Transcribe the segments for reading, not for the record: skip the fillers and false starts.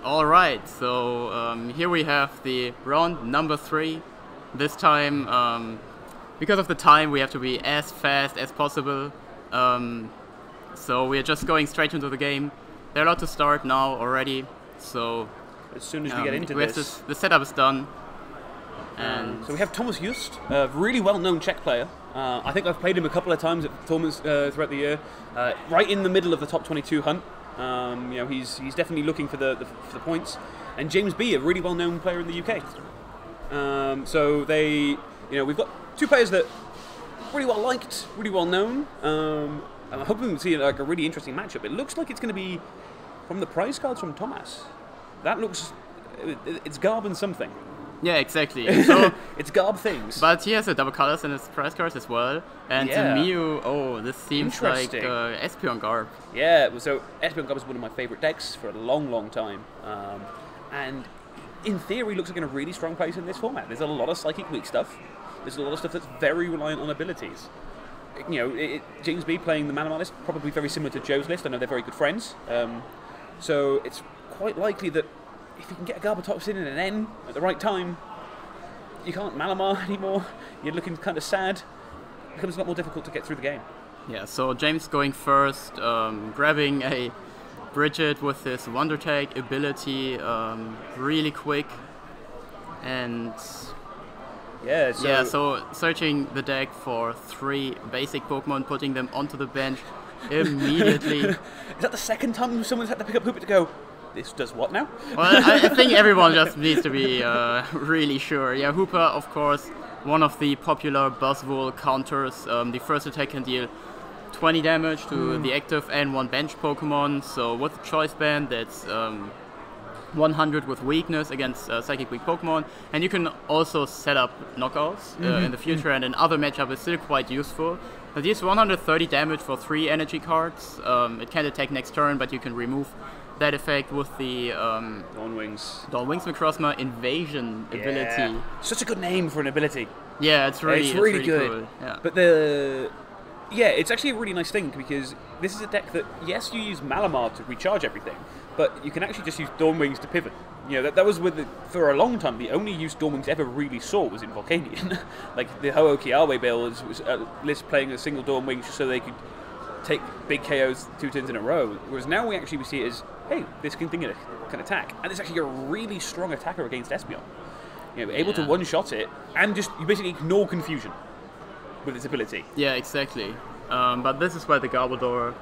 Alright, so here we have the round number 3. This time, because of the time, we have to be as fast as possible. So we're just going straight into the game. They're allowed to start now already, so as soon as we get into this. The setup is done. And so we have Tomas Just, a really well-known Czech player. I think I've played him a couple of times at tournaments throughout the year. Right in the middle of the top 22 hunt. He's definitely looking for the points. And James B, a really well-known player in the UK. So we've got two players that really well liked, really well known. I'm hoping to see a really interesting matchup. It looks like it's going to be from the prize cards from Tomas. That looks, it's Garb and something. Yeah, exactly. So it's Garb things. But he has a double colors in his prize cards as well. And to me, this seems like Espeon Garb. Yeah, so Espeon Garb is one of my favorite decks for a long, long time. And in theory, looks like in a really strong place in this format. There's a lot of Psychic Weak stuff. There's a lot of stuff that's very reliant on abilities. James B playing the Malamar list, probably very similar to Joe's list. I know they're very good friends. So it's quite likely that if you can get a Garbodor in and an N at the right time, you can't Malamar anymore. You're looking kind of sad. It becomes a lot more difficult to get through the game. Yeah, so James going first, grabbing a Bridget with his Wonder Tag ability, really quick. And so searching the deck for 3 basic Pokemon, putting them onto the bench immediately. Is that the second time someone's had to pick up Hooper to go, this does what now? Well, I think everyone just needs to be really sure. Yeah, Hooper, of course, one of the popular Buzzwole counters. The first attack can deal 20 damage to the active and 1 bench Pokemon. So with the Choice Band, that's 100 with weakness against Psychic Weak Pokemon. And you can also set up knockouts in the future, and in other matchups it's still quite useful. It deals 130 damage for 3 energy cards. It can't attack next turn, but you can remove that effect with the Dawn Wings Necrozma Invasion ability. Such a good name for an ability. Yeah, it's really good. Cool. Yeah. But it's actually a really nice thing because this is a deck that, yes, you use Malamar to recharge everything, but you can actually just use Dawn Wings to pivot. That was for a long time, the only use Dawn Wings ever really saw was in Volcanion. Like the Ho-Oh-Kiawe build was list playing a single Dawn Wings just so they could take big KOs 2 turns in a row. Whereas now we see it as, hey, this thing can attack. And it's actually a really strong attacker against Espeon. Able to one-shot it, and you basically ignore confusion with its ability. Yeah, exactly. But this is where the Garbodor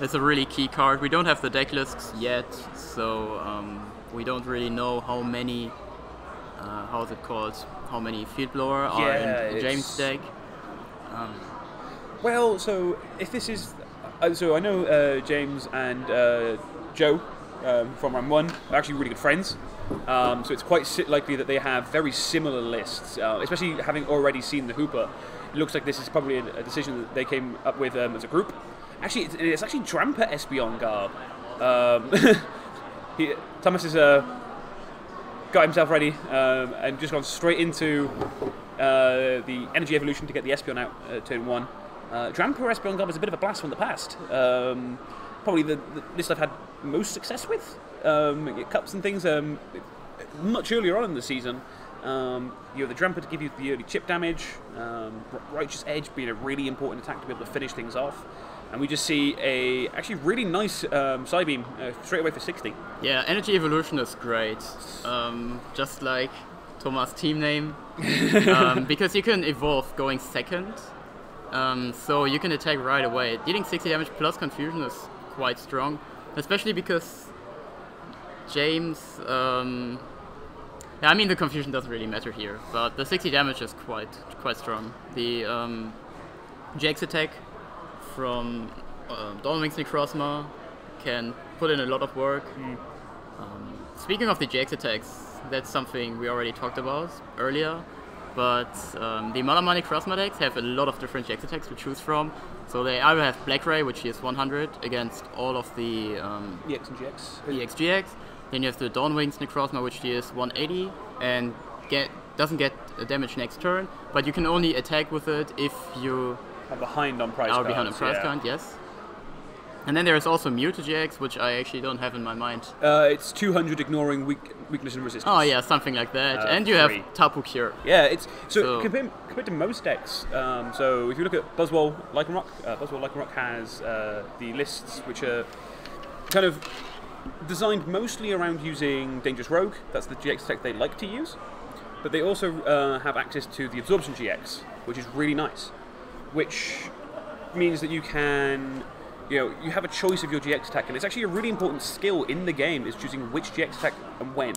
is a really key card. We don't have the deck lists yet, so we don't really know how many, how many Field Blower are in James' deck. Well, so if this is... so I know James and Joe from Round 1 are actually really good friends. So it's quite likely that they have very similar lists, especially having already seen the Hooper. It looks like this is probably a decision that they came up with as a group. Actually, it's actually Drampa Espeon Garb. Tomas has got himself ready and just gone straight into the Energy Evolution to get the Espeon out turn 1. Drampa Espeon Garb is a bit of a blast from the past. Probably the list I've had most success with. Cups and things much earlier on in the season. You have the Drampa to give you the early chip damage, Righteous Edge being a really important attack to be able to finish things off. And we just see a actually really nice Psybeam straight away for 60. Yeah, Energy Evolution is great. Just like Tomas' team name. Because you can evolve going second. So you can attack right away. Dealing 60 damage plus confusion is quite strong. Especially because James... I mean, the confusion doesn't really matter here, but the 60 damage is quite strong. The GX attack from Dawn Wings Necrozma can put in a lot of work. Speaking of the GX attacks, that's something we already talked about earlier, but the Malamar Necrozma decks have a lot of different GX attacks to choose from. So they either have Black Ray, which is 100 against all of the EX and GX. EX-GX. Then you have the Dawn Wings Necrozma, which is 180 and doesn't get a damage next turn, but you can only attack with it if you are behind on price count, yes. And then there's also Mutagex, which I actually don't have in my mind. It's 200 ignoring weakness and resistance. Oh yeah, something like that. And you have Tapu Cure. Yeah, it's so compared to most decks. So if you look at Buzzwole Lycanroc, Buzzwole Lycanroc has the lists which are kind of designed mostly around using Dangerous Rogue. That's the GX tech they like to use. But they also have access to the Absorption GX, which is really nice. Which means that you can, you have a choice of your GX attack, and it's actually a really important skill in the game is choosing which GX attack and when.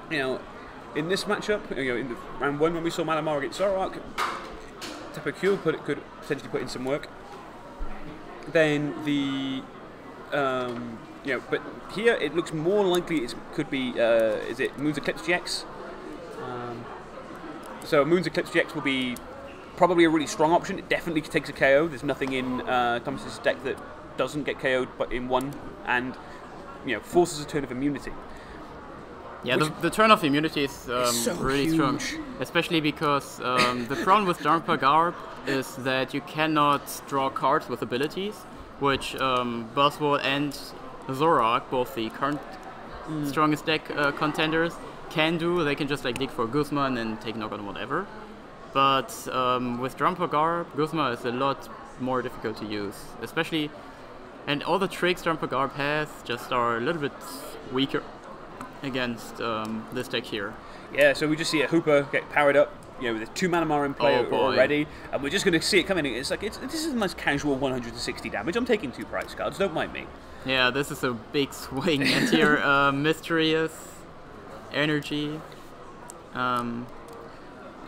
In this matchup, in the round 1 when we saw Malamar against Zoroark, Tapu Cure could potentially put in some work. Then but here it looks more likely it could be, is it Moon's Eclipse GX? So Moon's Eclipse GX will be probably a really strong option. It definitely takes a KO. There's nothing in Tomas' deck that doesn't get KO'd but in one, and forces a turn of immunity. Yeah, the turn of immunity is so really huge. strong, especially because the problem with Darmpa Garb is that you cannot draw cards with abilities, which Buzzwole and Zoroark, both the current strongest deck contenders, can do. They can just dig for Guzma and then take knock on whatever. But with Darmpa Garb, Guzma is a lot more difficult to use, especially, and all the tricks Darmpa Garb has just are a little bit weaker against this deck here. Yeah, so we just see a Hooper get powered up, with 2 Malamar in play already, and we're just going to see it coming. It's like, this is a nice casual 160 damage. I'm taking 2 prize cards, don't mind me. Yeah, this is a big swing, and here Mysterious Energy.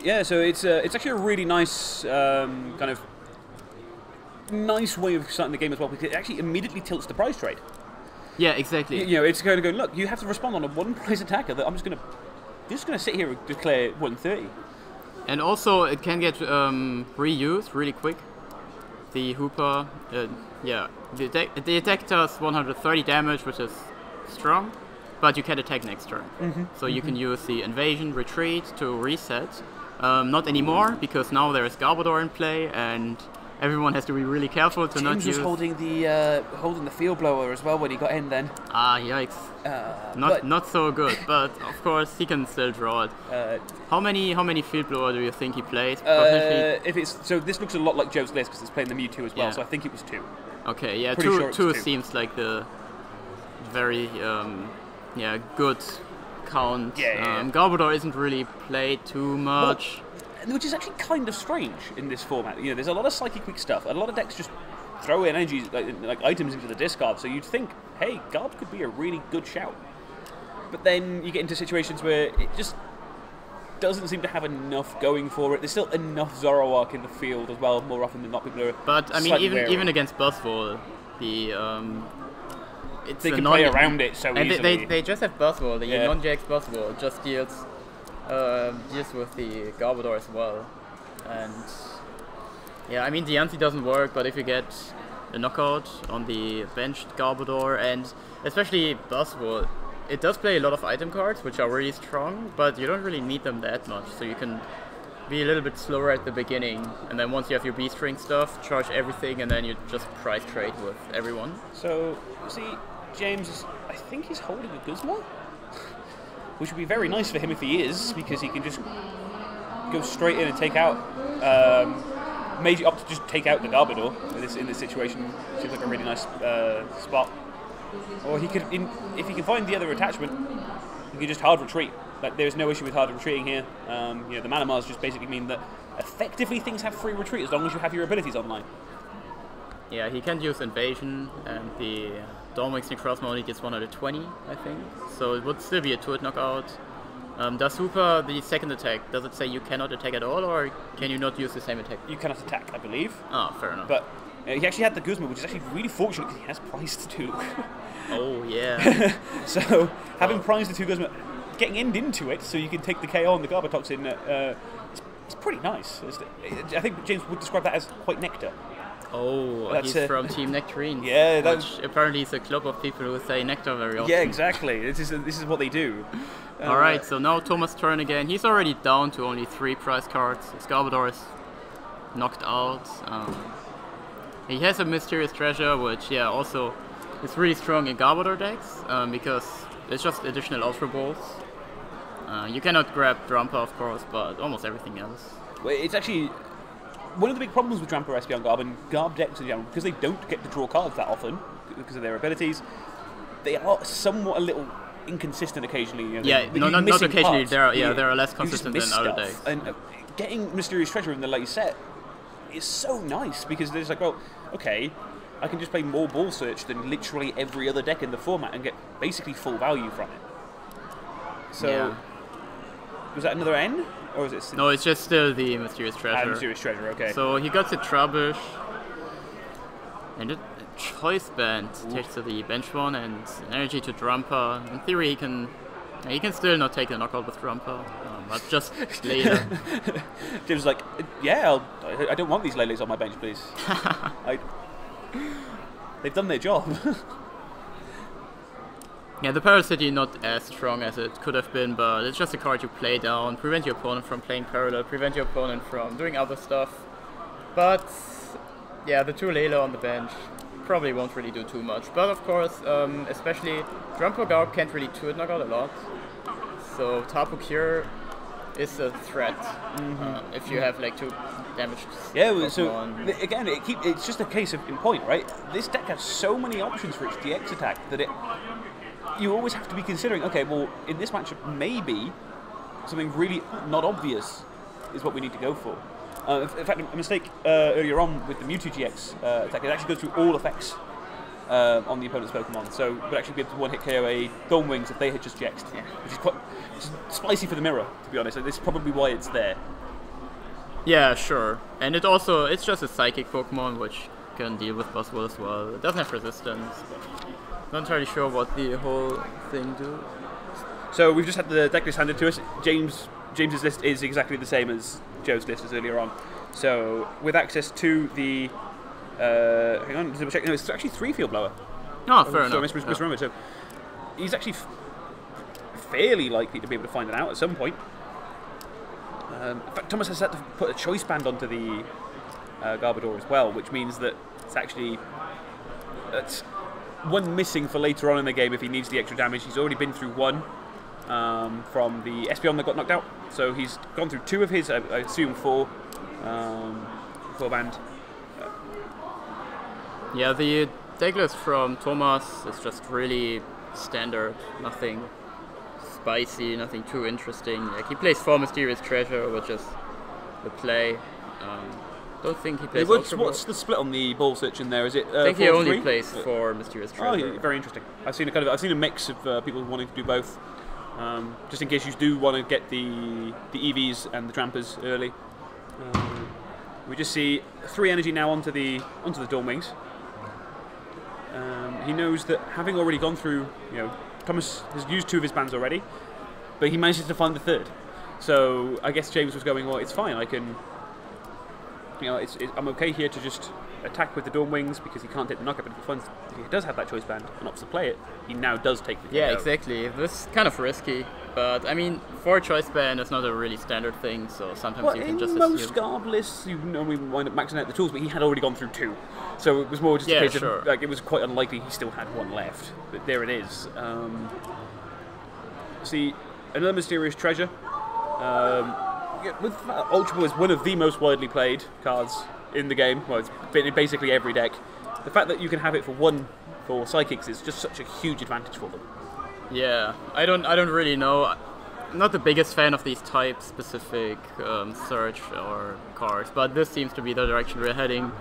Yeah, so it's actually a really nice nice way of starting the game as well, because it actually immediately tilts the prize trade. Yeah, exactly. It's kind of going, look, you have to respond on a 1 prize attacker that I'm just gonna sit here and declare 130. And also it can get reused really quick. The Hooper, the attack does 130 damage, which is strong, but you can attack next turn. So you can use the Invasion Retreat to reset. Not anymore, because now there is Garbodor in play, and everyone has to be really careful to not use... James was holding the Field Blower as well when he got in then. Ah, yikes. Not so good, but of course he can still draw it. How many Field Blower do you think he plays? So this looks a lot like Joe's list because it's playing the Mewtwo as well, so I think it was 2. Okay, yeah, Pretty sure two it's 2. seems like the very good count. Garbodor isn't really played too much. Which is actually kind of strange in this format. There's a lot of Psychic Weak stuff. A lot of decks just throw energies, like items into the discard, so you'd think, hey, Garb could be a really good shout. But then you get into situations where it just doesn't seem to have enough going for it. There's still enough Zoroark in the field as well, more often than not. People are But I mean, even against Buzzwole, they can play around it so easily. And they just have Buzzwole. The non-GX Buzzwole just deals with the Garbodor as well. And yeah, I mean, the anti doesn't work, but if you get a knockout on the benched Garbodor, and especially Buzzwole, it does play a lot of item cards, which are really strong, but you don't really need them that much, so you can be a little bit slower at the beginning, and then once you have your B-string stuff, charge everything, and then you just price trade with everyone. So, see, James, I think he's holding a Guzma, which would be very nice for him if he is, because he can just go straight in and take out, maybe opt to just take out the Garbodor in this situation. Seems like a really nice spot. Or he could, if he can find the other attachment, he can just hard retreat. Like, there's no issue with hard retreating here. The Malamars just basically mean that effectively things have free retreat as long as you have your abilities online. Yeah, he can use Invasion, and the Dormix Necrozma only gets 120, I think. So it would still be a 2-hit knockout. Does Super, the second attack, does it say you cannot attack at all, or can you not use the same attack? You cannot attack, I believe. Oh, fair enough. But he actually had the Guzma, which is actually really fortunate because he has prized 2. Oh, yeah. So, having prized the 2 Guzma, getting into it so you can take the KO on the Garbotoxin, it's pretty nice. I think James would describe that as quite nectar. Oh, he's from Team Nectarine. Yeah, which apparently is a club of people who say nectar very often. Yeah, exactly. This is what they do. Alright, so now Tomas' turn again. He's already down to only 3 prize cards. His Garbodor is knocked out. He has a Mysterious Treasure, which also is really strong in Garbodor decks because it's just additional Ultra Balls. You cannot grab Drampa, of course, but almost everything else. Well, it's actually one of the big problems with Drampa, Espeon, Garb, and Garb decks in general, because they don't get to draw cards that often because of their abilities. They are somewhat a little inconsistent occasionally. You know, not occasionally. Parts. They're less consistent than other decks. And getting Mysterious Treasure in the late set is so nice because there's like, well, okay, I can just play more Ball Search than literally every other deck in the format and get basically full value from it. So, was that another N? Or was it? No, it's just still the Mysterious Treasure. Mysterious Treasure, okay. So he got the Trubbish, and a Choice Band takes to the bench one, and an energy to Drampa. In theory, he can still not take a knockout with Drampa, but just later. Jim's like, yeah, I don't want these Lele's on my bench, please. They've done their job. Yeah, the Paracity not as strong as it could have been, but it's just a card you play down, prevent your opponent from playing Parallel, prevent your opponent from doing other stuff. But yeah, the 2 Lele on the bench probably won't really do too much. But of course, especially Drampa Garb can't really 2-hit knockout a lot. So Tapu Cure is a threat if you have like 2 damaged Pokemon. So again, it's just a case of in point, right? This deck has so many options for its GX attack that you always have to be considering, okay, well, in this matchup, maybe something really not obvious is what we need to go for. In fact, a mistake earlier on with the Mewtwo GX attack, it actually goes through all effects on the opponent's Pokemon, so it would actually be able to one-hit KO a Thornwings if they had just GX'd, which is spicy for the mirror, to be honest. This is probably why it's there. Yeah, sure. And it's just a Psychic Pokemon, which can deal with Buzzwole as well. It doesn't have resistance. Not entirely sure what the whole thing do. So we've just had the deck list handed to us. James's list is exactly the same as Joe's list as earlier on. So with access to the hang on, double check. No, it's actually 3 Field Blower. Oh, fair enough. Misremembered. So he's actually fairly likely to be able to find it out at some point. In fact, Tomas has had to put a Choice Band onto the Garbodor as well, which means that it's actually one missing for later on in the game if he needs the extra damage. He's already been through 1 from the Espeon that got knocked out, so he's gone through 2 of his, I assume 4 band. Yeah, the deck list from Tomas is just really standard, nothing spicy, nothing too interesting. Like, he plays 4 Mysterious Treasure, which is the play. Don't think he plays. What's the split on the Ball Search in there? Is it? I think he only plays 4 Mysterious Treasure. Oh, very interesting. I've seen a mix of people wanting to do both, just in case you do want to get the EVs and the Trampas early. We just see 3 energy now onto the Dawnwings. He knows that having already gone through, Tomas has used 2 of his bands already, but he manages to find the 3rd. So I guess James was going, well, it's fine. I can. I'm okay here to just attack with the Dawnwings because he can't take the knockout, but if he does have that Choice Band and opts to play it, he now does take the KO. Yeah, exactly. This is kind of risky, but I mean, 4 Choice Band is not a really standard thing, so sometimes you can just assume. In most Garb lists, we wind up maxing out the tools, but he had already gone through 2. So it was more just a case of, it was quite unlikely he still had 1 left. But there it is. See, another Mysterious Treasure. Ultra Ball is one of the most widely played cards in the game. Well, it's been in basically every deck. The fact that you can have it for Psychics is just such a huge advantage for them. Yeah, I don't really know. I'm not the biggest fan of these type-specific search or cards, but this seems to be the direction we're heading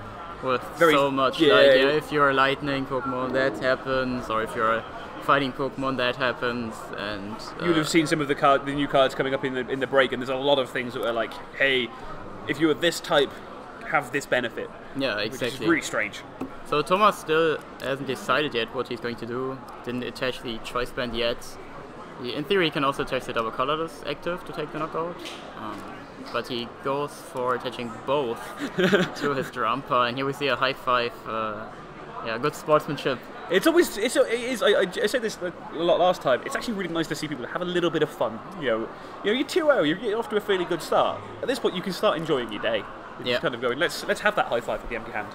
with so much. If you're a Lightning Pokemon, that happens, or if you're a fighting Pokemon, that happens, and you would have seen some of the new cards coming up in the break, and there's a lot of things that are like, hey, if you are this type, have this benefit. Yeah, exactly. Which is really strange. So Tomas still hasn't decided yet what he's going to do. Didn't attach the Choice Band yet. In theory, he can also attach the Double Colorless active to take the knockout, but he goes for attaching both to his Drampa, and here we see a high 5. Good sportsmanship. I said this a lot last time. It's actually really nice to see people have a little bit of fun. You're 2-0, you're off to a fairly good start. At this point, you can start enjoying your day. You're just kind of going, let's have that high 5 with the empty hand.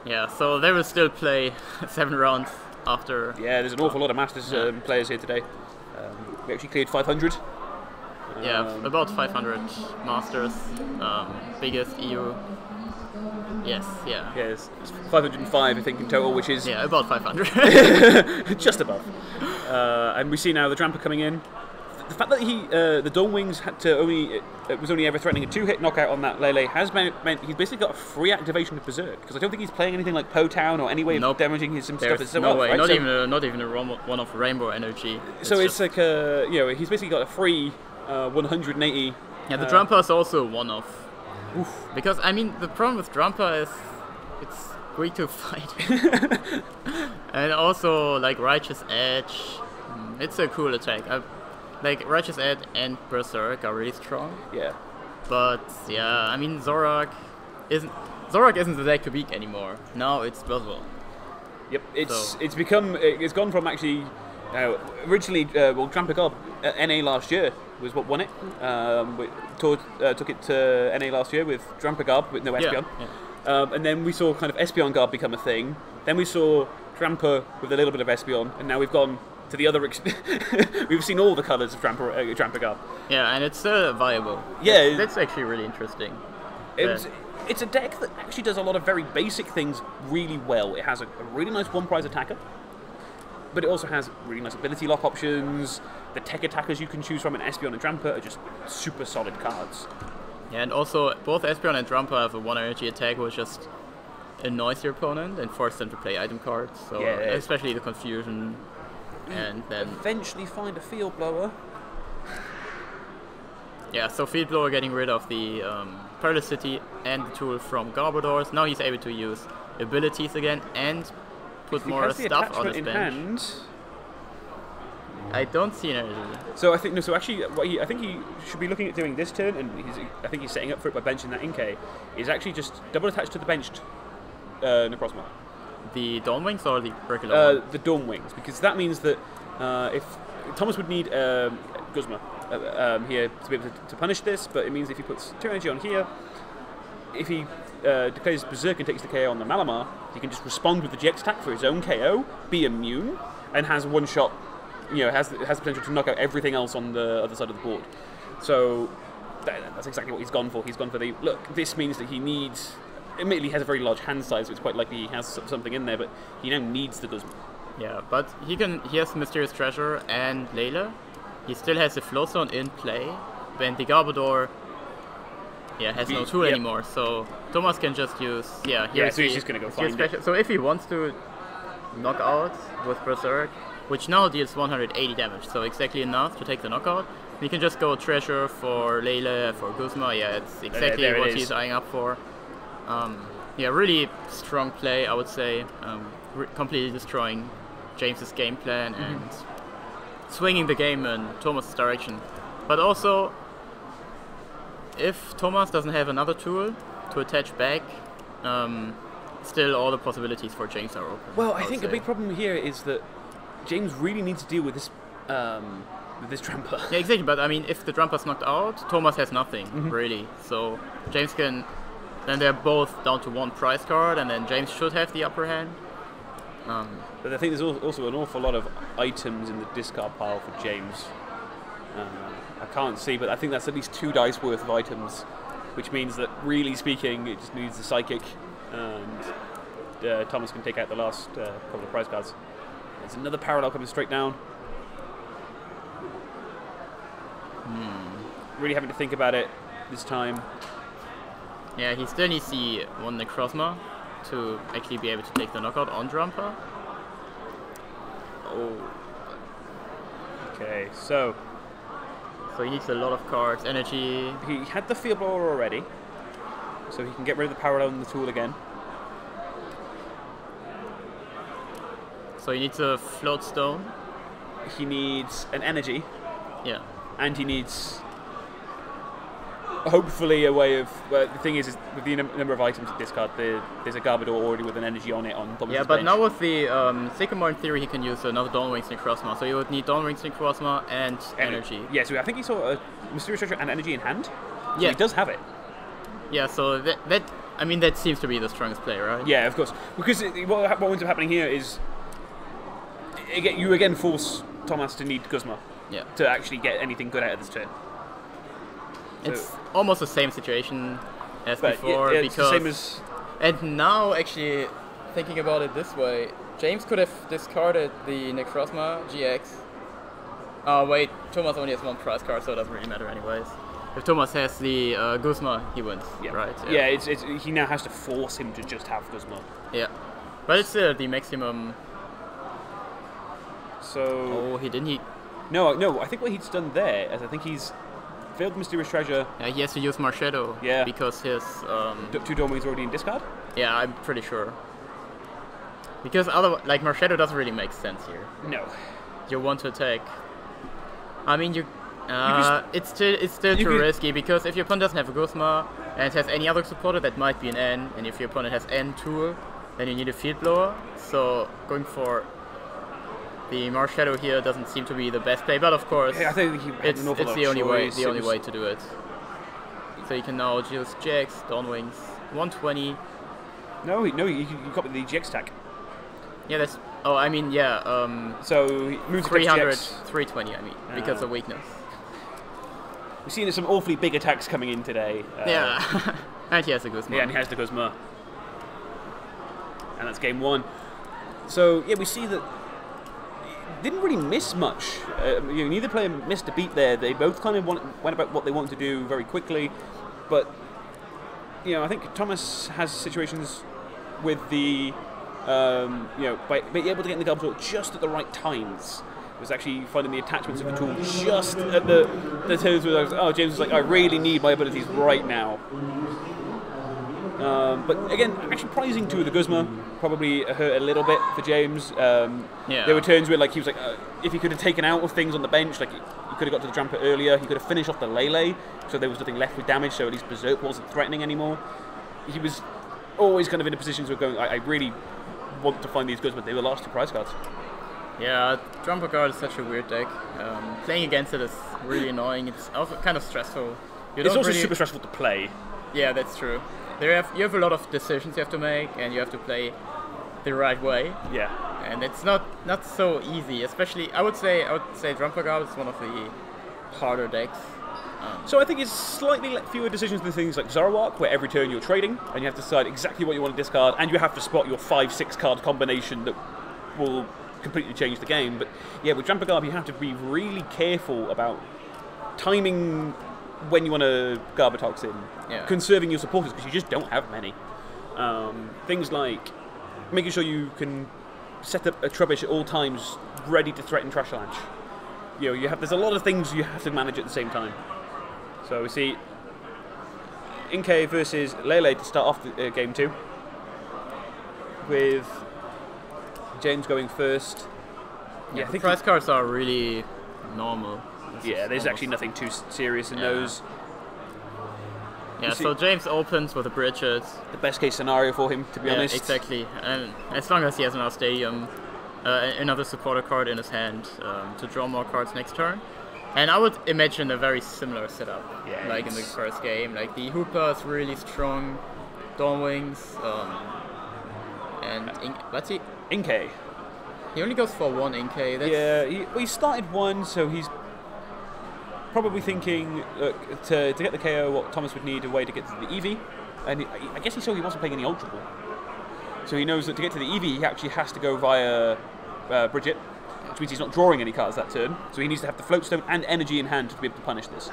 Yeah, so they will still play 7 rounds after. Yeah, there's an awful lot of Masters players here today. We actually cleared 500. Yeah, about 500 Masters, biggest EU. Yes, yeah. Yeah, it's 505 I think in total, which is about 500. just above. And we see now the Drampa coming in. The fact that the Dawn Wings had to was only ever threatening a 2-hit knockout on that Lele has meant he's basically got a free activation of Berserk, because I don't think he's playing anything like Po-Town or any way of damaging his some stuff itself. No way, right? not even a one of Rainbow Energy. It's like he's basically got a free 180. Yeah, the Drampa is also one of. Oof. Because I mean the problem with Drampa is it's weak to fight, and also like Righteous Edge. It's a cool attack. Like Righteous Edge and Berserk are really strong. Yeah. But yeah, I mean Zorak isn't the deck to beat anymore. Now it's Buzzwell. Yep. It's gone from actually originally Drampa Gob NA last year was what won it. Took it to NA last year with Drampa Gob with no Espeon. Yeah. And then we saw kind of Espeon Gob become a thing. Then we saw Drampa with a little bit of Espeon, and now we've gone to the other we've seen all the colours of Drampa Guard. Yeah, and it's viable. Yeah, that's actually really interesting. It's a deck that actually does a lot of very basic things really well. It has a really nice one-prize attacker, but it also has really nice ability lock options. The tech attackers you can choose from in Espeon and Drampa are just super solid cards. Yeah, and also both Espeon and Drampa have a 1 energy attack, which just annoys your opponent and forces them to play item cards. So especially the confusion. And then eventually find a field blower. Yeah, so field blower getting rid of the Paracity and the tool from Garbodor. Now he's able to use abilities again and put more stuff on his bench. I don't see an energy. So I think no. So actually, I think he should be looking at doing this turn, and I think he's setting up for it by benching that Inkay. Is actually just double attached to the benched Necrozma. The Dawn Wings or the regular one? The Dawn Wings, because that means that if Tomas would need Guzma here to be able to punish this, but it means if he puts 2 energy on here, if he declares Berserk and takes the KO on the Malamar, he can just respond with the GX attack for his own KO, be immune, and has one shot, has the potential to knock out everything else on the other side of the board. So that's exactly what he's gone for. He's gone for this means that he needs. Admittedly, he has a very large hand size, so it's quite likely he has something in there, but he now needs the Guzma. Yeah, but he has Mysterious Treasure and Layla. He still has the Float Zone in play, and the Garbodor has no tool anymore, so Tomas can just use... so he's just going to go find it. So if he wants to knock out with Berserk, which now deals 180 damage, so exactly enough to take the knockout, he can just go Treasure for Layla, for Guzma. Yeah, it's exactly what he's eyeing up for. Really strong play, I would say. Completely destroying James's game plan and swinging the game in Thomas' direction. But also, if Tomas doesn't have another tool to attach back, still all the possibilities for James are open. Well, I think a big problem here is that James really needs to deal with this Drampa. Yeah, exactly. But I mean, if the Drampa's knocked out, Tomas has nothing really. So James can. Then they're both down to 1 prize card, and then James should have the upper hand. But I think there's also an awful lot of items in the discard pile for James. I can't see, but I think that's at least 2 dice worth of items, which means that, really speaking, it just needs the Psychic, and Thomas can take out the last couple of prize cards. There's another parallel coming straight down. Really having to think about it this time. Yeah, he still needs the 1 Necrozma to actually be able to take the knockout on Drampa. Oh. Okay, so he needs a lot of cards, energy. He had the Field Blower already, so he can get rid of the Parallel and the tool again. So he needs a Float Stone. He needs an energy. Yeah. And he needs... hopefully a way of... Well, the thing is with the number of items to discard, there's a Garbodor already with an energy on it on Thomas' Yeah, but bench. now with the Sycamore, in theory, he can use another Dawn Wings Necrozma. So you would need Dawn Wings Necrozma and energy. Yeah, so I think he saw a Mysterious Treasure and energy in hand. So yeah. he does have it. Yeah, so that I mean, that seems to be the strongest play, right? Yeah, of course. Because what ends up happening here is you again force Tomas to need Guzma to actually get anything good out of this turn. It's almost the same situation as before, it's because the same as... And now, actually, thinking about it this way, James could have discarded the Necrozma GX. Oh wait, Tomas only has one prize card, so it doesn't really matter anyways. If Tomas has the Guzma, he wins, right? Yeah, he now has to force him to just have Guzma. Yeah, but it's still the maximum. So... Oh, he didn't... No, I think what he's done there is I think he's failed Mysterious Treasure. Yeah, he has to use Marshadow. Yeah. Because his... 2 Dormwings already in discard? Yeah, I'm pretty sure. Because otherwise, like, Marshadow doesn't really make sense here. No. You want to attack. I mean, it's still too risky, because if your opponent doesn't have a Guzma and has any other supporter, that might be an N, and if your opponent has N tool, then you need a Field Blower. So going for the Marshadow here doesn't seem to be the best play, but of course, I think it's the only way to do it. So you can now use GX, Dawnwings, 120. No, you got the GX attack. Yeah, that's... Oh, I mean, yeah. So he moves 300, 320, I mean, because of weakness. We've seen some awfully big attacks coming in today. Yeah, and he has the Guzma. Yeah, and he has the Guzma. And that's game 1. So, yeah, we see that didn't really miss much. Neither player missed a beat there. They both kind of went about what they wanted to do very quickly. But, I think Tomas has situations with the... by being able to get in the Garbodor just at the right times. It was actually finding the attachments of the tool just at the turns where James was like, I really need my abilities right now. But again, actually prizing 2 of the Guzma probably hurt a little bit for James. There were turns where he was like, if he could have taken out of things on the bench, like he could have got to the Tramper earlier, he could have finished off the Lele, so there was nothing left with damage, so at least Berserk wasn't threatening anymore. He was always kind of in a position where going, I really want to find these goods, but they were last 2 prize cards. Yeah, Trumper card is such a weird deck. Playing against it is really annoying. It's also kind of stressful. It's also super stressful to play. Yeah, that's true. You have a lot of decisions you have to make, and you have to play the right way. Yeah. And it's not so easy. Especially, I would say Trumper card is one of the harder decks. So I think it's slightly fewer decisions than things like Zoroark, where every turn you're trading, and you have to decide exactly what you want to discard, and you have to spot your 5-6 card combination that will completely change the game. But yeah, with Trampogarb, you have to be really careful about timing when you want to Garbatox in, conserving your supporters, because you just don't have many. Things like making sure you can set up a Trubbish at all times, ready to threaten Trashalanch. There's a lot of things you have to manage at the same time. So we see Inkay versus Lele to start off game 2, with James going first. Yeah, I think prize cards are really normal. There's actually nothing too serious in those. Yeah, so James opens with a Bridget. The best case scenario for him, to be honest. Exactly. And as long as he has another Stadium, another supporter card in his hand to draw more cards next turn. And I would imagine a very similar setup, like in the first game. Like the Hooper is really strong, Dawnwings, and what's he? Inkay. He only goes for 1 Inkay. He started 1, so he's probably thinking to get the KO, what Tomas would need a way to get to the EV. And I guess he saw he wasn't playing any Ultra Ball. So he knows that to get to the EV, he actually has to go via Bridget, which means he's not drawing any cards that turn. So he needs to have the Floatstone and Energy in hand to be able to punish this.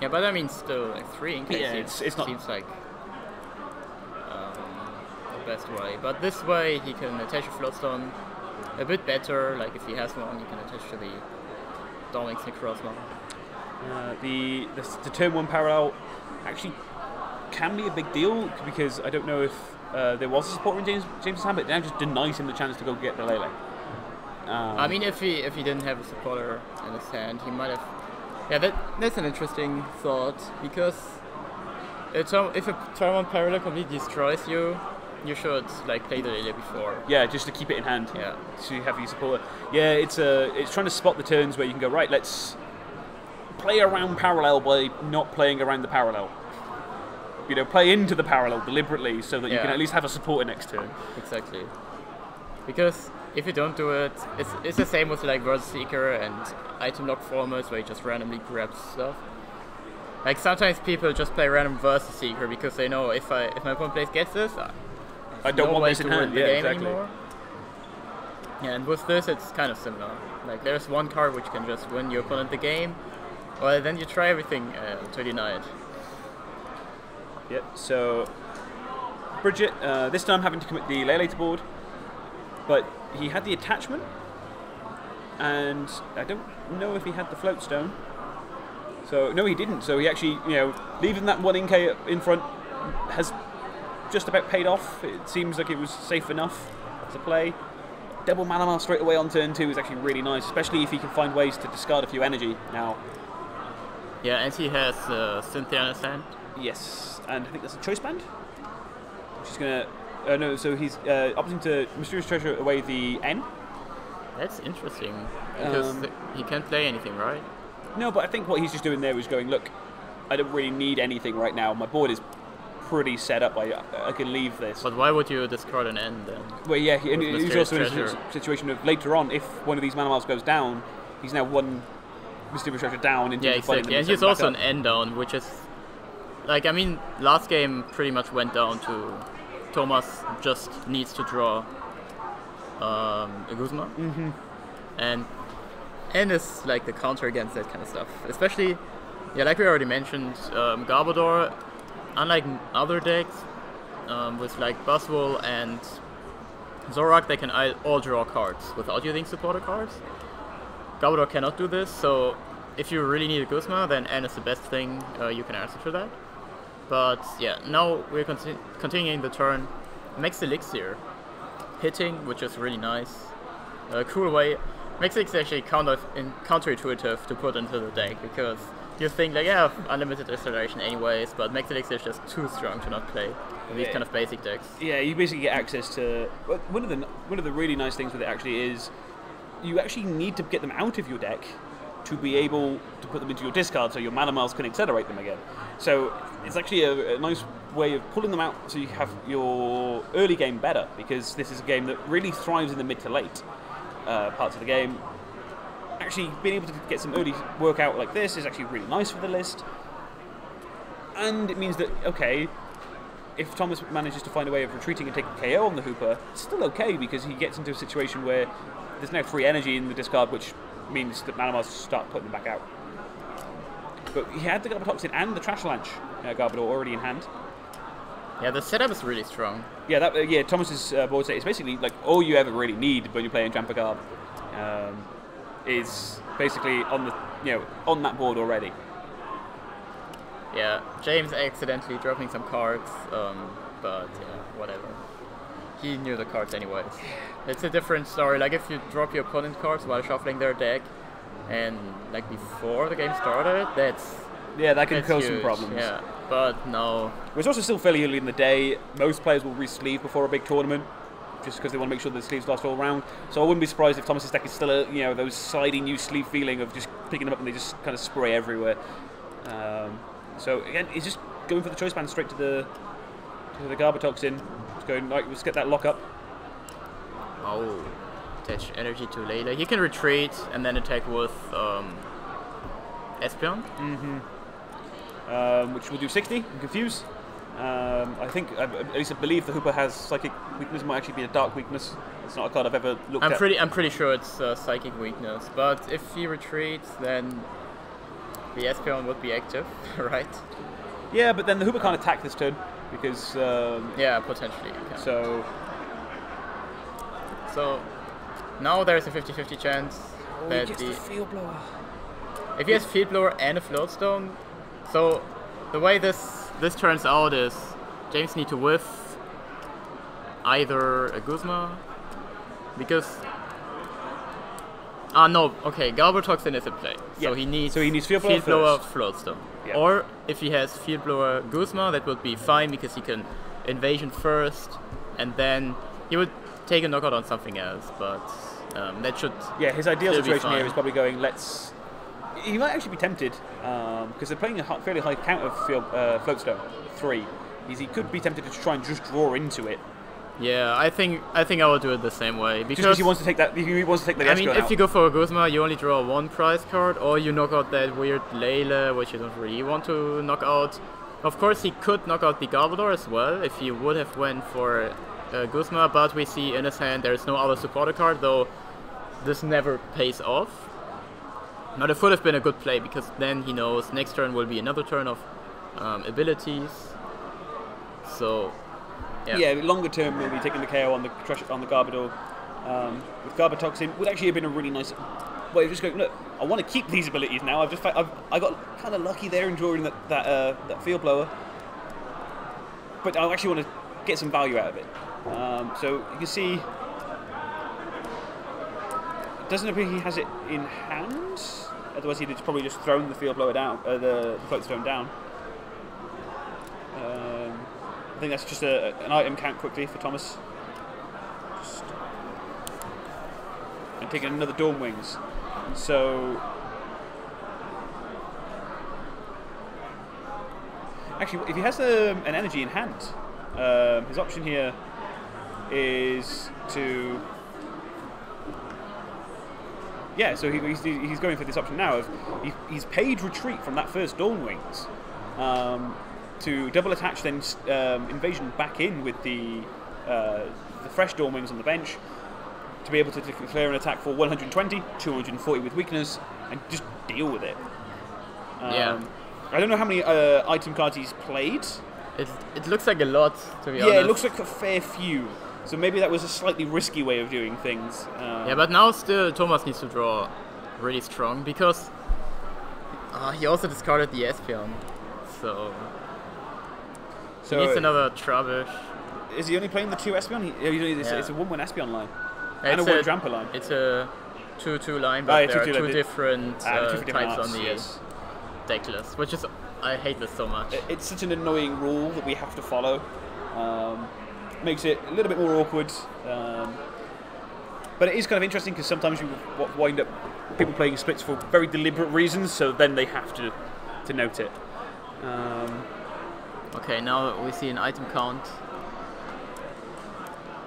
Yeah, but that means still like 3 Inkay. Yeah, it's not... Seems like the best way. But this way, he can attach a Floatstone a bit better. Like if he has one, he can attach to the Dawnwings Necrozma. The turn 1 parallel actually can be a big deal, because I don't know if there was a supporter in James's hand, but it now just denies him the chance to go get the Lele. I mean, if he didn't have a supporter in his hand, he might have. Yeah, that's an interesting thought, because if a turn 1 parallel completely destroys you, you should like play the Lele before. Yeah, just to keep it in hand. Yeah. So you have your supporter. Yeah, it's trying to spot the turns where you can go, right, let's play around parallel by not playing around the parallel. you know, play into the parallel deliberately so that you can Yeah. at least have a supporter next turn. Exactly. Because if you don't do it, it's the same with like Versus Seeker and item lock formats where you just randomly grab stuff. Like sometimes people just play random Versus Seeker because they know if my opponent plays gets this, I don't no want way this to in win hand. the Yeah, game exactly. anymore. Yeah, and with this it's kind of similar. Like there's one card which can just win your opponent the game, well then you try everything to deny it. Yep, so Bridget, this time having to commit the Lele to board, but he had the attachment, and I don't know if he had the float stone. So, no he didn't, so he actually, you know, leaving that 1 Inkay in front has just about paid off. It seems like it was safe enough to play. Double Malamar straight away on turn 2 is actually really nice, especially if he can find ways to discard a few energy now. Yeah, and he has Cynthia in his hand. Yes, and I think that's a choice band. She's gonna. No, so he's opting to Mysterious Treasure away the N. That's interesting because he can't play anything, right? No, but I think what he's just doing there is going, look, I don't really need anything right now. My board is pretty set up. I can leave this. But why would you discard an N then? Well, yeah, and he's Mysterious also in Treasure. a situation of later on, if one of these Malamars goes down, he's now 1 Mysterious Treasure down into Yeah, the fighting exactly. them And set he's them also back an N down, which is like, I mean, last game pretty much went down to Tomas just needs to draw a Guzma. Mm-hmm. And N is like the counter against that kind of stuff. Especially, yeah, like we already mentioned, Garbodor, unlike other decks, with like Buzzwole and Zorak, they can all draw cards without using supporter cards. Garbodor cannot do this, so if you really need a Guzma, then N is the best thing you can answer to that. But yeah, now we're continuing the turn. Max Elixir, hitting, which is really nice. A cool way. Max Elixir actually counterintuitive to put into the deck because you think like, yeah, I have unlimited acceleration anyways, but Max Elixir is just too strong to not play in these kind of basic decks. Yeah, you basically get access to. One of the really nice things with it actually is you actually need to get them out of your deck to be able to put them into your discard so your Malamars can accelerate them again. So it's actually a nice way of pulling them out so you have your early game better, because this is a game that really thrives in the mid to late parts of the game. Actually being able to get some early work out like this is actually really nice for the list. And it means that, okay, if Thomas manages to find a way of retreating and taking KO on the Hooper, it's still okay because he gets into a situation where there's now 3 energy in the discard, which means that Malamars start putting them back out. But he had the Garbotoxin and the Trash Launch Garbodor already in hand. Yeah, the setup is really strong. Yeah, Thomas's board state is basically like all you ever really need when you're playing Tramper Garb is basically on the on that board already. Yeah, James accidentally dropping some cards, but yeah, whatever. He knew the cards anyways. It's a different story. Like if you drop your opponent cards while shuffling their deck, and like before the game started, that can cause some problems. Yeah, but no. It's also still fairly early in the day. Most players will re-sleeve before a big tournament, just because they want to make sure the sleeves last all round. So I wouldn't be surprised if Thomas's deck is still those sliding new sleeve feeling of just picking them up and they just kind of spray everywhere. So again, he's just going for the choice band straight to the Garbotoxin. Just going like, let's get that lock up. Oh, attach energy to Layla. He can retreat and then attack with Espeon. Mm-hmm. Which will do 60 and confuse. I think, at least I believe the Hooper has psychic weakness. It might actually be a dark weakness. It's not a card I've ever looked at. I'm pretty sure it's psychic weakness. But if he retreats, then the Espeon would be active, right? Yeah, but then the Hooper can't attack this turn because. Yeah, potentially. So now there's a 50-50 chance that he gets the Field Blower. If he has Field Blower and a Floatstone, so the way this turns out is James need to whiff either a Guzma, because no, okay, Garbotoxin is in play, so he needs Field Blower Floatstone. Yeah. Or if he has Field Blower Guzma, that would be fine because he can Invasion first, and then he would take a knockout on something else, but that should his ideal still be situation here fine. is probably going, let's He might actually be tempted because they're playing a fairly high count of Floatstone 3. He could be tempted to try and just draw into it. Yeah, I think I will do it the same way because he wants to take that. He wants to take the. I mean, if you go for a Guzma, you only draw one prize card, or you knock out that weird Lele, which you don't really want to knock out. Of course, he could knock out the Garbodor as well if he would have went for Guzma, but we see in his hand there is no other supporter card, though this never pays off. Now, it would have been a good play because then he knows next turn will be another turn of abilities. So. Yeah, longer term, maybe taking the KO on the Garbodor with Garbotoxin would actually have been a really nice way of just going, look, I want to keep these abilities now. I got kind of lucky there in drawing that Field Blower, but I actually want to get some value out of it. So you can see, it doesn't appear he has it in hand. Otherwise, he'd probably just thrown the Field Blower down, the Floatstone down. I think that's just an item count quickly for Tomas. And taking another Dawn Wings. So actually, if he has an energy in hand, his option here is to so he's going for this option now of he's paid retreat from that first Dawn Wings. To double attach then Invasion back in with the fresh Dawn Wings on the bench to be able to declare an attack for 120, 240 with weakness, and just deal with it. I don't know how many item cards he's played. It looks like a lot, to be honest. Yeah, it looks like a fair few. So maybe that was a slightly risky way of doing things. Yeah, but now still Tomas needs to draw really strong because he also discarded the Espeon. So he needs another Trubbish. Is he only playing the 2 Espeon? It's a 1-1 Espeon line. And a 1 Drampa line. It's a 2-2 line, but there are two different types on the deck list, which is, I hate this so much. It's such an annoying rule that we have to follow. Makes it a little bit more awkward. But it is kind of interesting because sometimes you wind up people playing splits for very deliberate reasons, so then they have to note it. Okay, now we see an item count.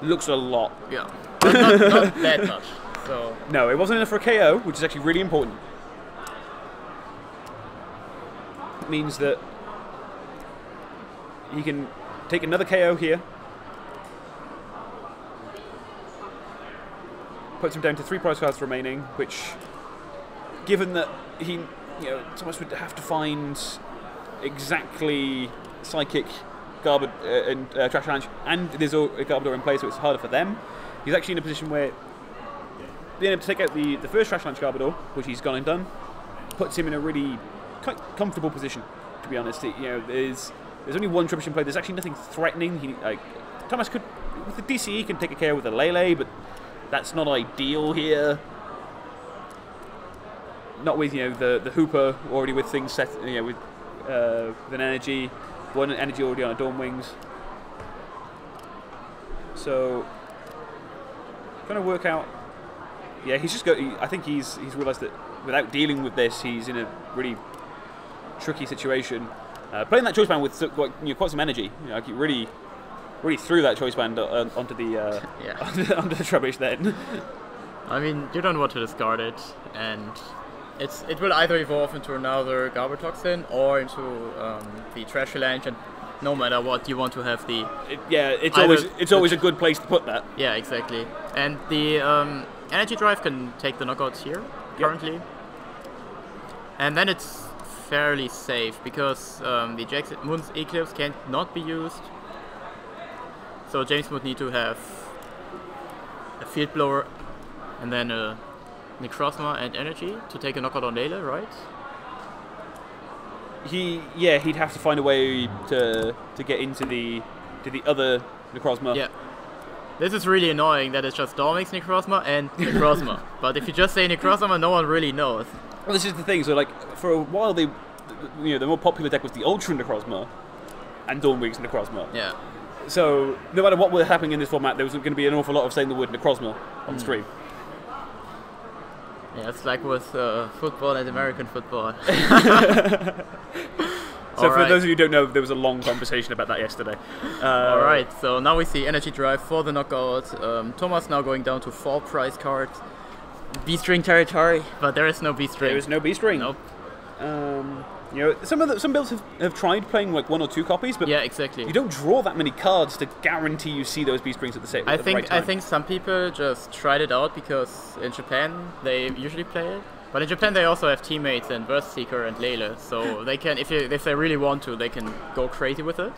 Looks a lot. Yeah, but not that much. So no, it wasn't enough for a KO, which is actually really important. It means that he can take another KO here. Puts him down to 3 prize cards remaining, which, given that Tomas would have to find exactly Psychic, Garbodor, and Trash Avalanche, and there's a Garbodor in play, so it's harder for them. He's actually in a position where being able to take out the first Trash Avalanche Garbodor, which he's gone and done, puts him in a really quite comfortable position. To be honest, there's only one Trubbish in play. There's actually nothing threatening. Tomas could, with the DCE, can take a KO with a Lele, but that's not ideal here. Not with the Hooper already with things set, with an energy, one energy already on a Dawn Wings. So trying to work out. Yeah, he's just I think he's realised that without dealing with this, he's in a really tricky situation. Playing that choice band with quite some energy, he really threw that choice band onto the onto the Trubbish then. I mean, you don't want to discard it, and it will either evolve into another Garbotoxin or into the Trash Avalanche, and no matter what, you want to have the it's always a good place to put that. Yeah, exactly. And the Energy Drive can take the knockouts here currently, and then it's fairly safe because the Jackson Moon's Eclipse cannot be used. So James would need to have a Field Blower and then a Necrozma and Energy to take a knockout on Lele, right? He'd have to find a way to get into the other Necrozma. Yeah. This is really annoying that it's just Dormix, Necrozma and Necrozma. But if you just say Necrozma, no one really knows. Well, this is the thing. So for a while the more popular deck was the Ultra Necrozma and Dawn Wings Necrozma. Yeah. So no matter what was happening in this format, there was going to be an awful lot of saying the word Necrozma on stream. Yeah, it's like with football and American football. So for those of you who don't know, there was a long conversation about that yesterday. Alright, so now we see Energy Drive for the knockout. Tomas now going down to 4 prize cards. B-string territory, but there is no B-string. There is no B-string. Nope. You know, some builds have tried playing like 1 or 2 copies, but yeah, exactly. You don't draw that many cards to guarantee you see those B-strings at the same right time. I think some people just tried it out because in Japan they usually play it. But in Japan they also have Teammates and Burst Seeker and Lele, so they can, if they really want to, they can go crazy with it.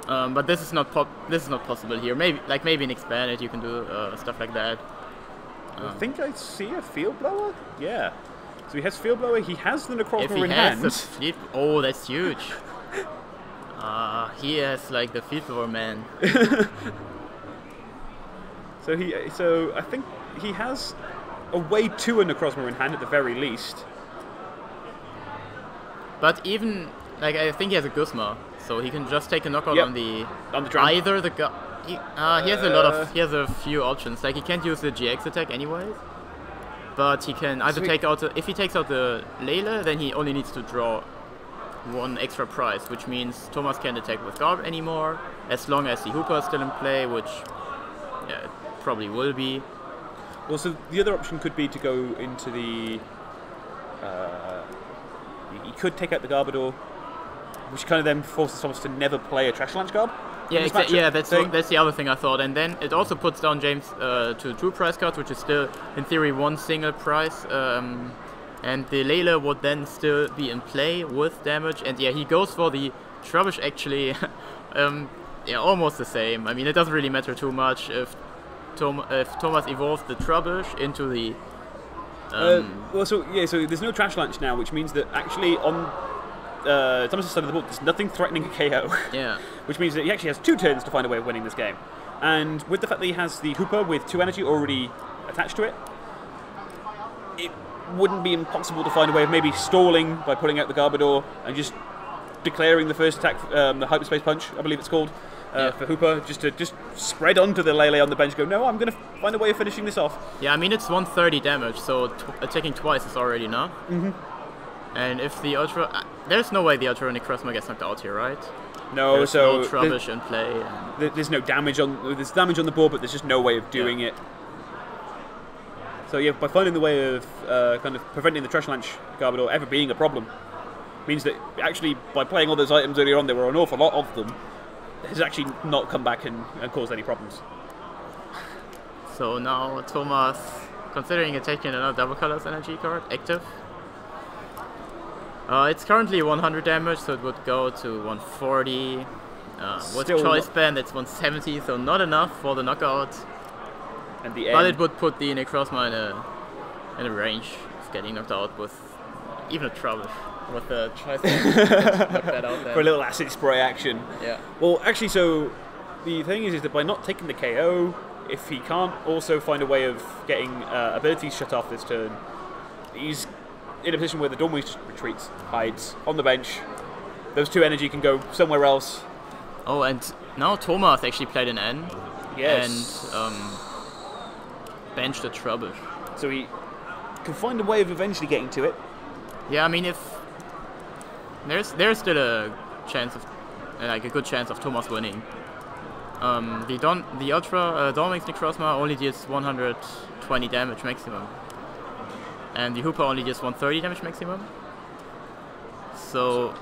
But this is not possible here. Maybe in Expanded you can do stuff like that. I think I see a Field Blower. Yeah. So he has Field Blower. He has the Necrozma in hand. Oh, that's huge. He has like the Field Blower man. So I think he has a way to a Necrozma in hand at the very least. But even I think he has a Guzma, so he can just take a knockout on the drum. Either the he has a few options. Like he can't use the GX attack anyways. But he can either take out if he takes out the Lele, then he only needs to draw 1 extra prize, which means Tomas can't attack with Garb anymore, as long as the Hooper is still in play, which it probably will be. Well, so the other option could be to go into the... he could take out the Garbodor, which kind of then forces Tomas to never play a Trash Launch Garb. Yeah, that's the other thing I thought. And then it also puts down James to 2 prize cards, which is still, in theory, 1 single prize. And the Lele would then still be in play with damage. And yeah, he goes for the Trubbish actually. Yeah, almost the same. I mean, it doesn't really matter too much if Tomas evolves the Trubbish into the... so there's no Trash Launch now, which means that actually on... Thomas' side of the board, there's nothing threatening a KO. Yeah. Which means that he actually has 2 turns to find a way of winning this game. And with the fact that he has the Hooper with 2 energy already attached to it, it wouldn't be impossible to find a way of maybe stalling by pulling out the Garbodor and just declaring the first attack, the Hyperspace Punch, I believe it's called, for Hooper, just to spread onto the Lele on the bench, go, no, I'm going to find a way of finishing this off. Yeah, I mean, it's 130 damage, so attacking twice is already enough. Mm-hmm. And if the Ultra... there's no way the Ultra Necrozma gets knocked out here, right? No, there's so... no Trubbish in play. There's no damage on... There's damage on the board, but there's just no way of doing it. So yeah, by finding the way of kind of preventing the Trash Launch Garbodor ever being a problem, means that actually, by playing all those items earlier on, there were an awful lot of them, has actually not come back and caused any problems. So now Tomas, considering taking another Double Colors energy card, active. It's currently 100 damage, so it would go to 140. With Choice Band, it's 170, so not enough for the knockout. And the end. But it would put the Necrozma in a range of getting knocked out with even a Trubbish. With the Choice Band, knock that out then. For a little acid spray action. Yeah. Well, actually, so the thing is that by not taking the KO, if he can't also find a way of getting abilities shut off this turn, he's in a position where the Dawnwing just retreats, hides on the bench. Those 2 energy can go somewhere else. Oh, and now Tomas actually played an N. Yes. And benched a Trubbish. So he can find a way of eventually getting to it. Yeah, I mean, if there's still a chance of, a good chance of Tomas winning. The Ultra Dawnwing's Necrozma only deals 120 damage maximum. And the Hooper only just 130 damage maximum. So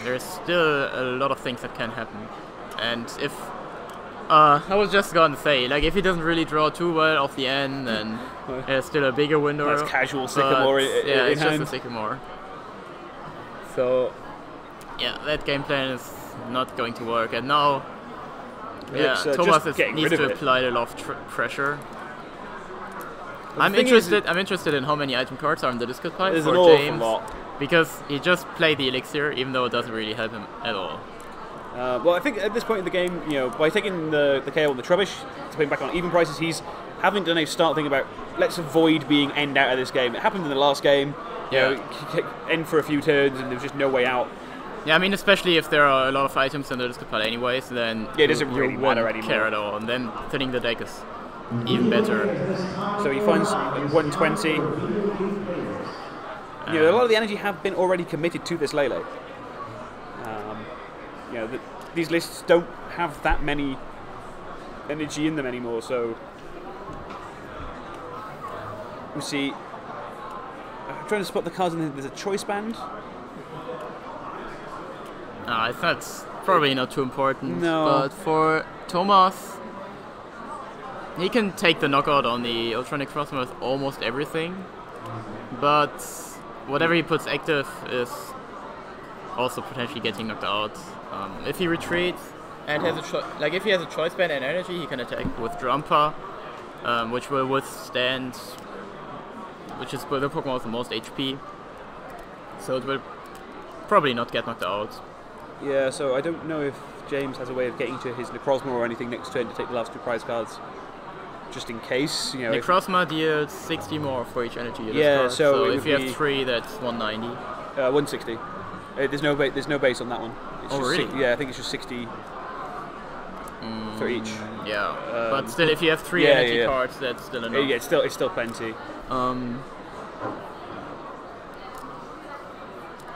there's still a lot of things that can happen. And if I was just gonna say, if he doesn't really draw too well off the end, then there's still a bigger window. That's casual Sycamore in it's hand. just a Sycamore. So yeah, that game plan is not going to work. And now, Tomas needs to apply a lot of pressure. I'm interested in how many item cards are in the discard pile for James, because he just played the Elixir, even though it doesn't really help him at all. Well, I think at this point in the game, by taking the KO on the Trubbish to put him back on even prices, he's having to now start thinking about, let's avoid being end out of this game. It happened in the last game, end for a few turns, and there was just no way out. Yeah, I mean, especially if there are a lot of items in the discard pile anyways, then it doesn't really matter anymore. Care at all, and then thinning the deck is even better. So he finds 120. You know, a lot of the energy have been already committed to this Lele. You know, these lists don't have that many energy in them anymore, so we see. I'm trying to spot the cards, and there's a choice band. That's probably not too important. No. But for Tomas, he can take the knockout on the Ultra Necrozma with almost everything. But whatever he puts active is also potentially getting knocked out. If he retreats and has a if he has a choice band and energy, he can attack with Drampa, which will withstand, which is the Pokemon with the most HP. So it will probably not get knocked out. Yeah, so I don't know if James has a way of getting to his Necrozma or anything next turn to take the last 2 prize cards, just in case. You know, Necrozma deals 60 more for each energy. Yeah, so if you have 3, that's 190. 160. There's no base on that one. It's oh, just really? Yeah, I think it's just 60 for each. Yeah, but still, if you have 3 energy cards, that's still enough. Yeah, it's still plenty.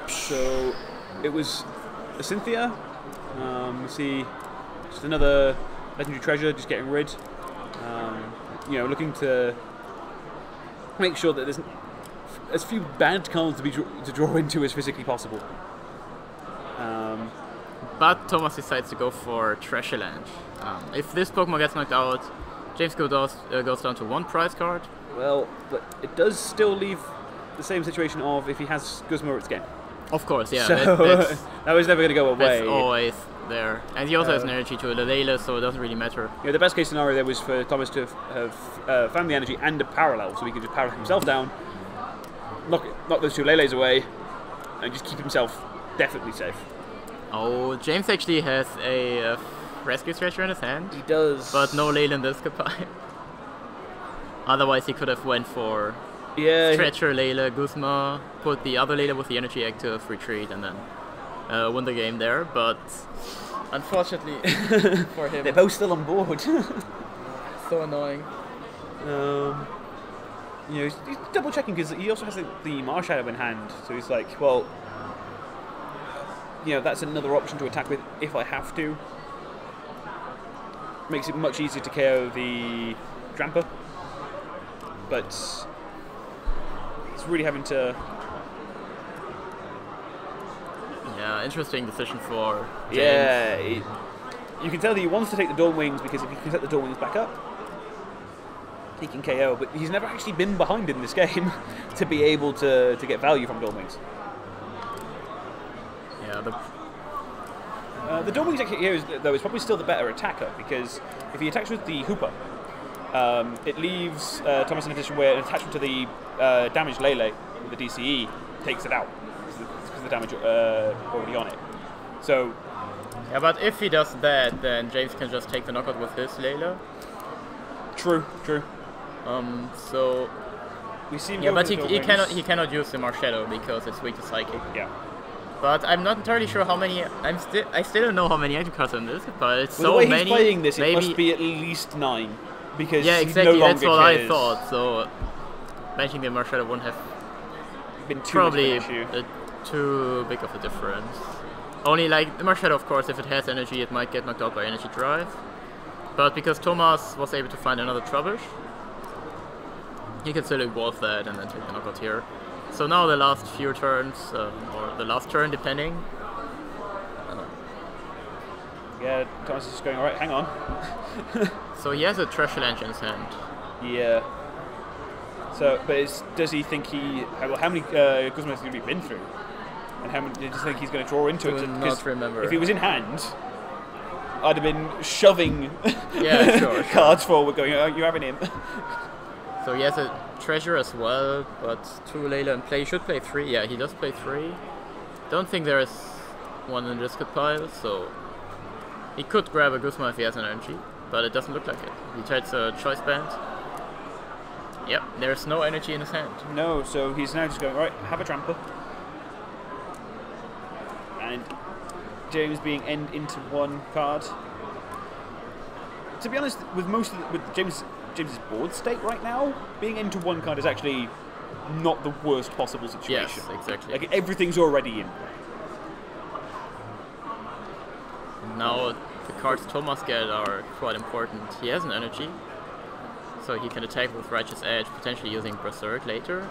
So it was a Cynthia. We see just another legendary treasure, just getting rid. You know, looking to make sure that there's as few bad cards to draw into as physically possible. But Tomas decides to go for Treasureland. If this Pokemon gets knocked out, James goes down to 1 prize card. Well, but it does still leave the same situation of if he has Guzma, it's game. Of course, yeah. So that was never going to go away. That's always there. And he also has an energy to Lele, so it doesn't really matter. Yeah, the best case scenario there was for Thomas to have found the energy and a parallel, so he could just power himself down, knock those 2 Leles away, and just keep himself definitely safe. Oh, James actually has a rescue stretcher in his hand. He does. But no Leyland Discapile. Otherwise he could have went for Stretcher, Lele, Guzma, put the other Lele with the energy active, retreat, and then win the game there. But unfortunately for him, they're both still on board. So annoying. You know, he's double checking because he also has the Marshadow in hand, so he's like, well, you know, that's another option to attack with if I have to. Makes it much easier to KO the Drampa, but it's really having to. Yeah, interesting decision for James. Yeah, you can tell that he wants to take the Dawn Wings because if he can set the Dawn Wings back up, he can KO. But he's never actually been behind in this game to be able to get value from Dawn Wings. Yeah, the Dawn Wings actually here though is probably still the better attacker because if he attacks with the Hooper, it leaves Thomas in a position where an attachment to the damaged Lele with the DCE takes it out because the damage already on it. So yeah, but if he does that, then James can just take the knockout with his Lele. True. So we see him. Yeah, but he cannot use the Marshadow because it's weak to Psychic. Yeah. But I'm not entirely sure how many. I still don't know how many item cards in this, but it's well, so the way many. He's playing this, maybe, it must be at least 9 because yeah, exactly. He no That's longer what cares. I thought. So matching the Marshadow wouldn't have been too probably much of an issue. Too big of a difference. Only like the Marshadow, of course, if it has energy, it might get knocked out by Energy Drive. But because Tomas was able to find another Trubbish, he can still evolve that and then take the knockout here. So now the last few turns, or the last turn depending. Yeah, Thomas is just going, alright, hang on. So he has a Treasure Lance in his hand. Yeah. So, but does he think how many Guzman has he been through? And how many do you think he's going to draw into it? Not remember. If he was in hand, I'd have been shoving sure. cards forward going, oh, you're having him. So he has a Treasure as well, but 2 Lele in play. He should play 3. Yeah, he does play 3. Don't think there is one in this pile, so he could grab a Guzma if he has an energy, but it doesn't look like it. He takes a Choice Band. Yep, there's no energy in his hand. No, so he's now just going, right, have a Tramper. And James being end into 1 card. To be honest, with James James's board state right now, being into one card is actually not the worst possible situation. Yes, exactly. Like, everything's already in play. Now, the cards Tomas get are quite important. He has an energy, so he can attack with Righteous Edge, potentially using Berserk later.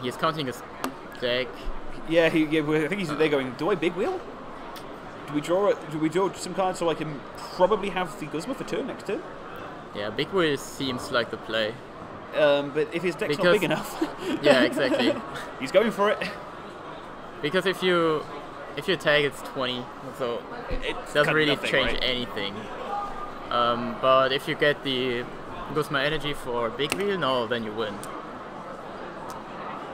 He's counting his deck. Yeah, I think they're going, do I big wheel? Do we draw some cards so I can probably have the Guzma for turn next turn? Yeah, big wheel seems like the play. But if his deck's not big enough... Yeah, exactly. He's going for it. Because if you attack, it's 20, so it doesn't really change anything. But if you get the Guzma energy for big wheel, no, then you win.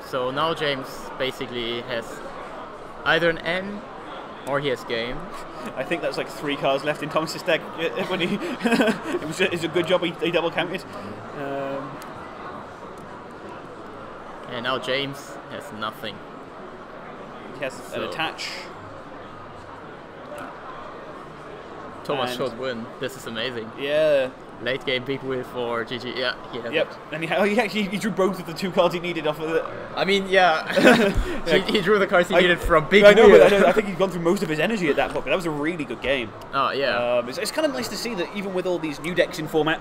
So now James basically has either an N or he has game. I think that's like 3 cards left in Thomas's deck when he. It's a good job he double counted. And now James has nothing. He has an attach. Tomas should win. This is amazing. Yeah. Late game big wheel for GG. Yeah, he has Yep. it. And he drew both of the 2 cards he needed off of it. I mean, yeah. he drew the cards he needed from big I know, wheel. but I think he'd gone through most of his energy at that point. That was a really good game. Oh, yeah. It's kind of nice to see that even with all these new decks in format,